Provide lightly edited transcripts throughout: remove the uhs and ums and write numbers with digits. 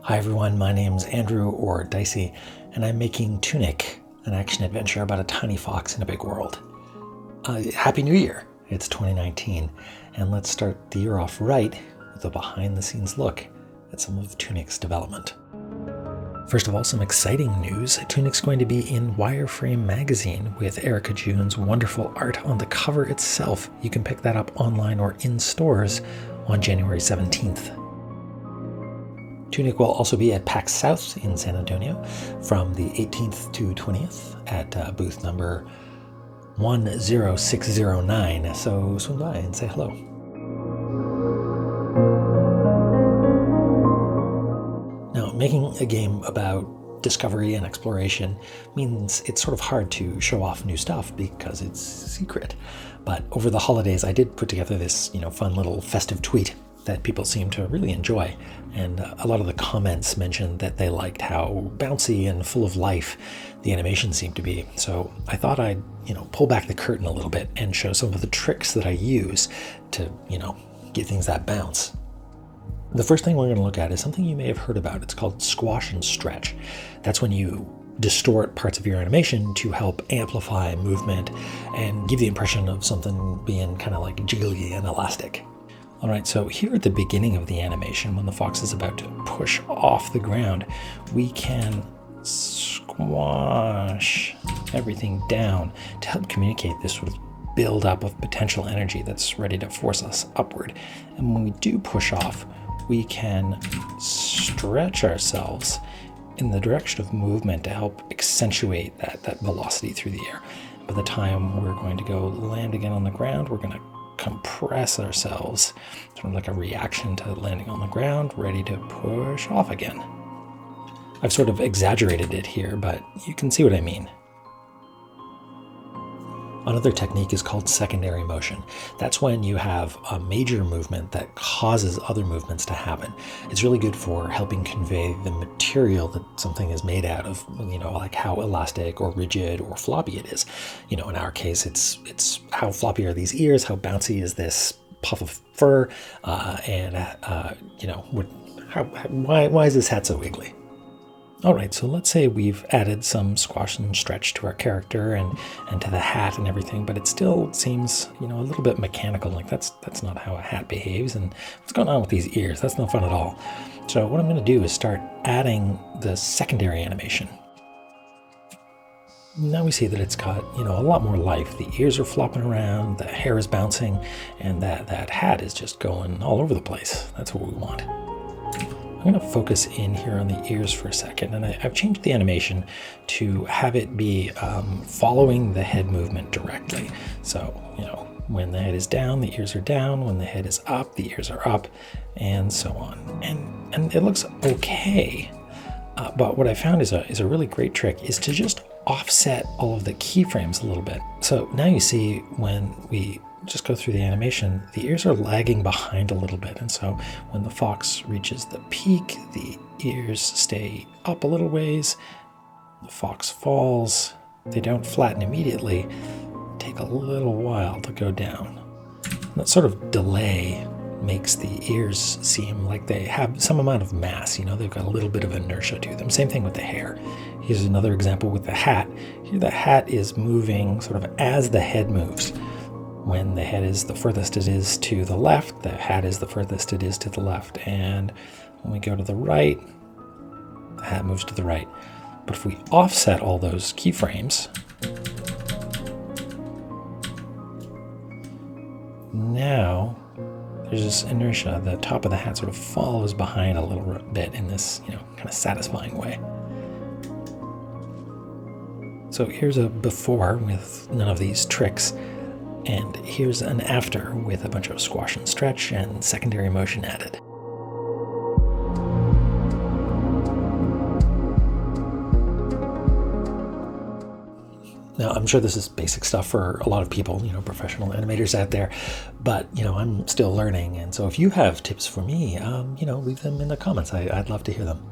Hi everyone, my name's Andrew or Dicey, and I'm making TUNIC, an action-adventure about a tiny fox in a big world. Happy New Year! It's 2019, and let's start the year off right with a behind-the-scenes look at some of TUNIC's development. First of all, some exciting news. TUNIC's going to be in Wireframe magazine with Erica June's wonderful art on the cover itself. You can pick that up online or in stores on January 17th. TUNIC will also be at PAX South in San Antonio from the 18th to 20th at booth number 10609. So swing by and say hello. Now, making a game about discovery and exploration means it's sort of hard to show off new stuff because it's secret. But over the holidays, I did put together this, fun little festive tweet that people seem to really enjoy. And a lot of the comments mentioned that they liked how bouncy and full of life the animation seemed to be. So I thought I'd, pull back the curtain a little bit and show some of the tricks that I use to, give things that bounce. The first thing we're going to look at is something you may have heard about. It's called squash and stretch. That's when you distort parts of your animation to help amplify movement and give the impression of something being kind of like jiggly and elastic. All right, so here at the beginning of the animation, when the fox is about to push off the ground, we can squash everything down to help communicate this sort of build-up of potential energy that's ready to force us upward. And when we do push off, we can stretch ourselves in the direction of movement to help accentuate that velocity through the air. By the time we're going to go land again on the ground, we're going to compress ourselves, sort of like a reaction to landing on the ground, ready to push off again. I've sort of exaggerated it here, but you can see what I mean. Another technique is called secondary motion. That's when you have a major movement that causes other movements to happen. It's really good for helping convey the material that something is made out of, like how elastic or rigid or floppy it is. In our case, it's how floppy are these ears, how bouncy is this puff of fur, why is this hat so wiggly? All right, so let's say we've added some squash and stretch to our character and to the hat and everything, but it still seems, a little bit mechanical. Like that's not how a hat behaves. And what's going on with these ears? That's no fun at all. So what I'm going to do is start adding the secondary animation. Now we see that it's got, a lot more life. The ears are flopping around, the hair is bouncing, and that hat is just going all over the place. That's what we want. I'm going to focus in here on the ears for a second, and I've changed the animation to have it be following the head movement directly. So, when the head is down, the ears are down. When the head is up, the ears are up, and so on. And it looks okay, but what I found is a really great trick is to just offset all of the keyframes a little bit. So now you see when we just go through the animation, the ears are lagging behind a little bit. And so when the fox reaches the peak, the ears stay up a little ways. The fox falls. They don't flatten immediately. Take a little while to go down. And that sort of delay makes the ears seem like they have some amount of mass. They've got a little bit of inertia to them. Same thing with the hair. Here's another example with the hat. Here the hat is moving sort of as the head moves. When the head is the furthest it is to the left, the hat is the furthest it is to the left. And when we go to the right, the hat moves to the right. But if we offset all those keyframes, now there's this inertia. The top of the hat sort of follows behind a little bit in this, kind of satisfying way. So here's a before with none of these tricks. And here's an after with a bunch of squash and stretch and secondary motion added. Now, I'm sure this is basic stuff for a lot of people, professional animators out there, but, I'm still learning. And so if you have tips for me, leave them in the comments. I'd love to hear them.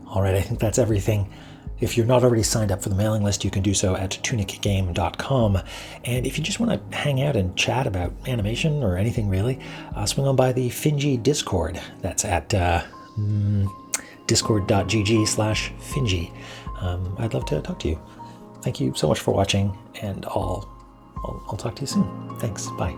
All right, I think that's everything. If you're not already signed up for the mailing list, you can do so at tunicgame.com. And if you just want to hang out and chat about animation or anything really, swing on by the Finji Discord. That's at discord.gg/Finji. I'd love to talk to you. Thank you so much for watching, and I'll talk to you soon. Thanks. Bye.